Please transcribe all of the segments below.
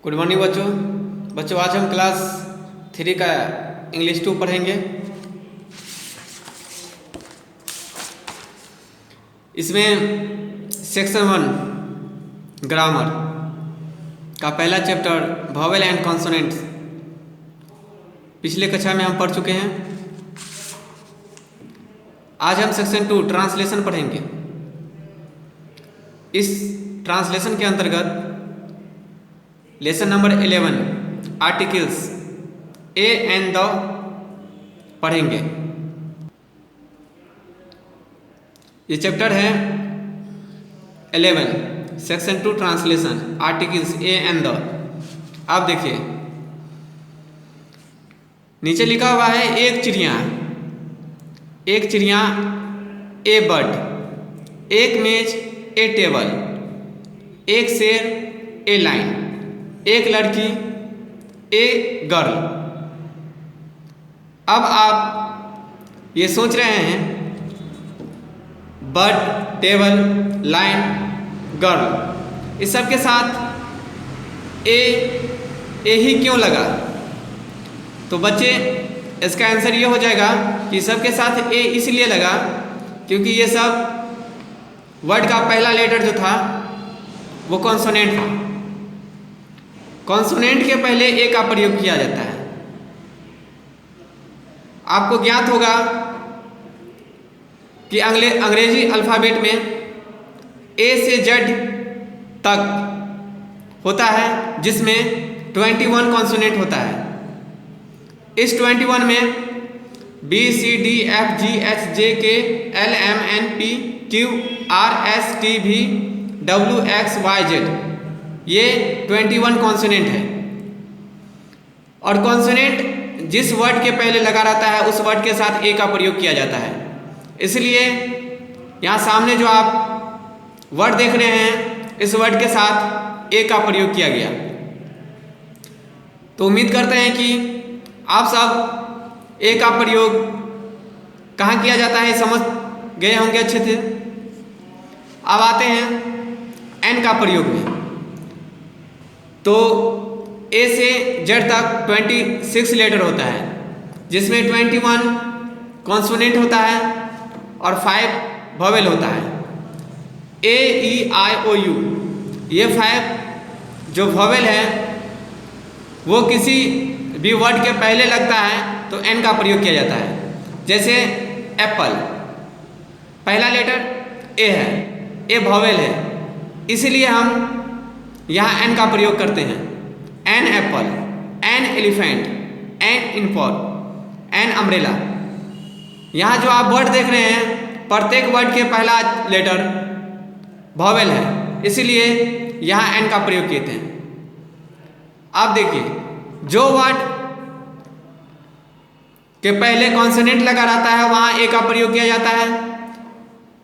Good morning बच्चों। आज हम क्लास 3 का इंग्लिश 2 पढ़ेंगे। इसमें सेक्शन 1 ग्रामर का पहला चैप्टर वॉवेल एंड कॉन्सोनेंट्स पिछले कक्षा में हम पढ़ चुके हैं। आज हम सेक्शन 2 ट्रांसलेशन पढ़ेंगे। इस ट्रांसलेशन के अंतर्गत lesson number 11 articles A and the पढ़ेंगे। ये चैप्टर है 11 section 2 translation articles A and the. आप देखिए नीचे लिखा हुआ है एक चिड़िया ए बर्ड, एक मेज ए टेबल, एक शेर ए लाइन, एक लड़की ए गर्ल। अब आप ये सोच रहे हैं बर्ड, टेबल, लाइन, गर्ल इस सब के साथ ए ही क्यों लगा? तो बच्चे इसका आंसर ये हो जाएगा कि सबके साथ ए इसलिए लगा क्योंकि ये सब वर्ड का पहला लेटर जो था वो कॉन्सोनेंट था। कॉन्सोनेंट के पहले ए का प्रयोग किया जाता है। आपको ज्ञात होगा कि अंग्रेजी अल्फ़ाबेट में ए से जेड तक होता है जिसमें 21 कॉन्सोनेंट होता है। इस 21 में B C D F G H J K L M N P Q R S T V W X Y Z ये 21 कॉन्सोनेंट है। और कॉन्सोनेंट जिस वर्ड के पहले लगा रहता है उस वर्ड के साथ ए का प्रयोग किया जाता है। इसलिए यहाँ सामने जो आप वर्ड देख रहे हैं इस वर्ड के साथ ए का प्रयोग किया गया। तो उम्मीद करते हैं कि आप सब ए का प्रयोग कहाँ किया जाता है समझ गए होंगे अच्छे से। अब आते हैं एन का प्रयोग में। तो ए से जेड तक 26 लेटर होता है जिसमें 21 कॉन्सोनेंट होता है और 5 वोवेल होता है। ए ई आई ओ यू ये 5 जो वोवेल है वो किसी भी वर्ड के पहले लगता है तो एन का प्रयोग किया जाता है। जैसे एप्पल पहला लेटर ए है, ए वोवेल है, इसलिए हम यहाँ एन का प्रयोग करते हैं। An apple, an elephant, an infer, an umbrella. यहाँ जो आप वर्ड देख रहे हैं प्रत्येक वर्ड के पहला लेटर वोवेल है, इसलिए यहाँ एन का प्रयोग किए थे। आप देखिए जो वर्ड के पहले कॉन्सोनेंट लगा रहता है वहाँ ए का प्रयोग किया जाता है।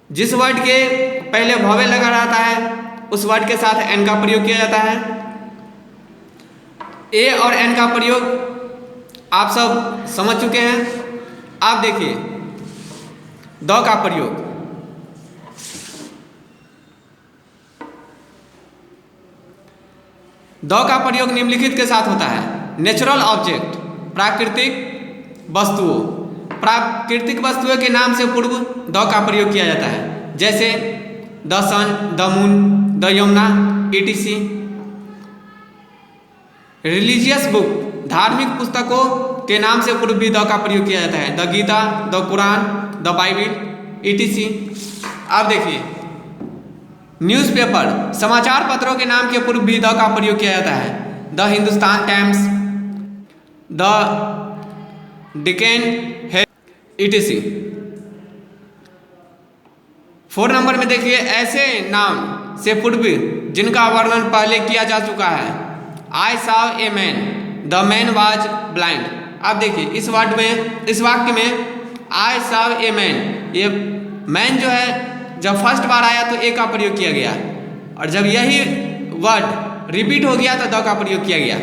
जिस वर्ड के पहले वोवेल लगा रहता है उस वर्ड के साथ एन का प्रयोग किया जाता है। ए और एन का प्रयोग आप सब समझ चुके हैं। आप देखिए द का प्रयोग। द का प्रयोग निम्नलिखित के साथ होता है। नेचुरल ऑब्जेक्ट प्राकृतिक वस्तुओं, प्राकृतिक वस्तुओं के नाम से पूर्व द का प्रयोग किया जाता है। जैसे the sun, the moon, the Yamuna etc। Religious book धार्मिक पुस्तकों के नाम से पूर्व भी द का प्रयोग किया जाता है। The Gita, the Quran, the Bible etc। आप देखिए न्यूज़पेपर समाचार पत्रों के नाम के पूर्व भी द का प्रयोग किया जाता है। The Hindustan times, the Deccan etc। 4 number में देखिए ऐसे नाम से पूर्व जिनका वर्णन पहले किया जा चुका है। I saw a man, the man was blind. आप देखिए इस वर्ड में, इस वाक्य में आई साव ए मैन, ये मैन जो है जब फर्स्ट बार आया तो ए का प्रयोग किया गया और जब यही वर्ड रिपीट हो गया तो द का प्रयोग किया गया।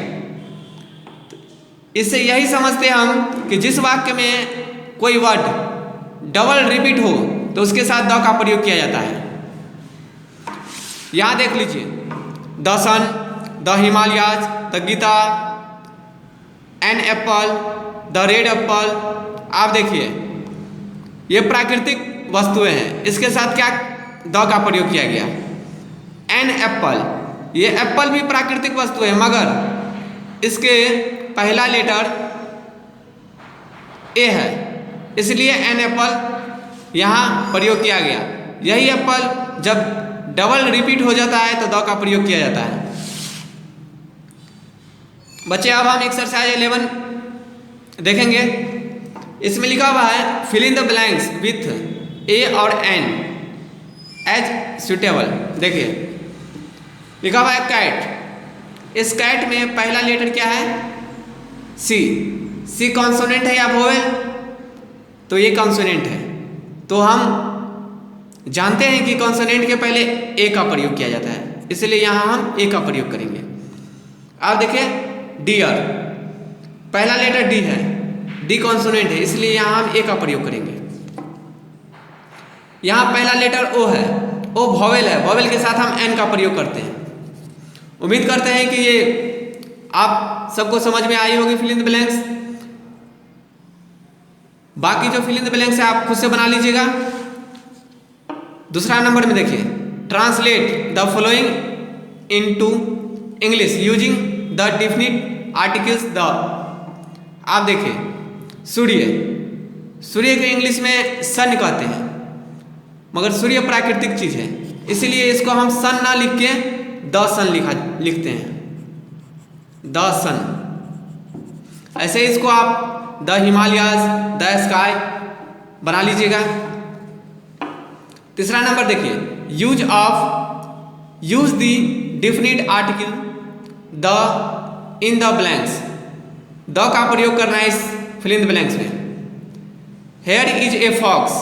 इससे यही समझते हम कि जिस वाक्य में कोई वर्ड डबल रिपीट हो तो उसके साथ द का प्रयोग किया जाता है। यहाँ देख लीजिए the sun, the Himalayas, the Gita, an apple, the red apple. आप देखिए ये प्राकृतिक वस्तुएं हैं, इसके साथ क्या द का प्रयोग किया गया। एन एप्पल, ये एप्पल भी प्राकृतिक वस्तु है मगर इसके पहला लेटर ए है, इसलिए एन एप्पल यहाँ प्रयोग किया गया। यही एप्पल जब डबल रिपीट हो जाता है तो द का प्रयोग किया जाता है। बच्चे अब हम एक्सरसाइज 11 देखेंगे। इसमें लिखा हुआ है fill in the blanks with a और एन एज सुटेबल। देखिए लिखा हुआ है कैट। इस कैट में पहला लेटर क्या है? सी। सी कॉन्सोनेंट है या वोवेल? तो ये कॉन्सोनेंट है, तो हम जानते हैं कि कॉन्सोनेंट के पहले ए का प्रयोग किया जाता है, इसलिए यहाँ हम ए का प्रयोग करेंगे। आप देखिए डियर, पहला लेटर डी है, डी कॉन्सोनेंट है, इसलिए यहाँ हम ए का प्रयोग करेंगे। यहाँ पहला लेटर ओ है, ओ वोवेल है, वोवेल के साथ हम एन का प्रयोग करते हैं। उम्मीद करते हैं कि ये आप सबको समझ में आई होगी फिल इन द ब्लैंक्स। बाकी जो फिल इन द ब्लैंक्स है आप खुद से बना लीजिएगा। दूसरा नंबर में देखिए translate the following into English using the definite articles the. आप देखिए सूर्य, सूर्य को इंग्लिश में सन कहते हैं, मगर सूर्य प्राकृतिक चीज है, इसीलिए इसको हम सन ना लिख के द सन लिखते हैं, द सन। ऐसे इसको आप द हिमालयाज, द स्काई बना लीजिएगा। तीसरा नंबर देखिए use the definite article the in the blanks. The का प्रयोग करना है इस फिल इन द ब्लैंक्स में। Here is a fox.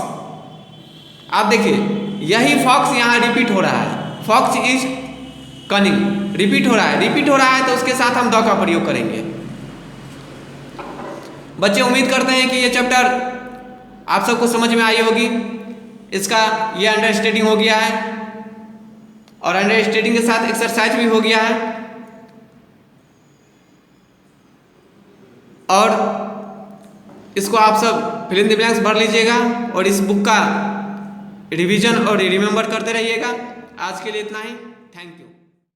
आप देखिए यही फॉक्स यहाँ रिपीट हो रहा है, फॉक्स इज कनिंग, रिपीट हो रहा है, रिपीट हो रहा है तो उसके साथ हम द का प्रयोग करेंगे। बच्चे उम्मीद करते हैं कि ये चैप्टर आप सबको समझ में आई होगी। इसका ये अंडरस्टैंडिंग हो गया है और अंडरस्टैंडिंग के साथ एक्सरसाइज भी हो गया है। और इसको आप सब फिल इन द ब्लैंक्स भर लीजिएगा और इस बुक का रिवीजन और रिमेंबर करते रहिएगा। आज के लिए इतना ही, थैंक यू।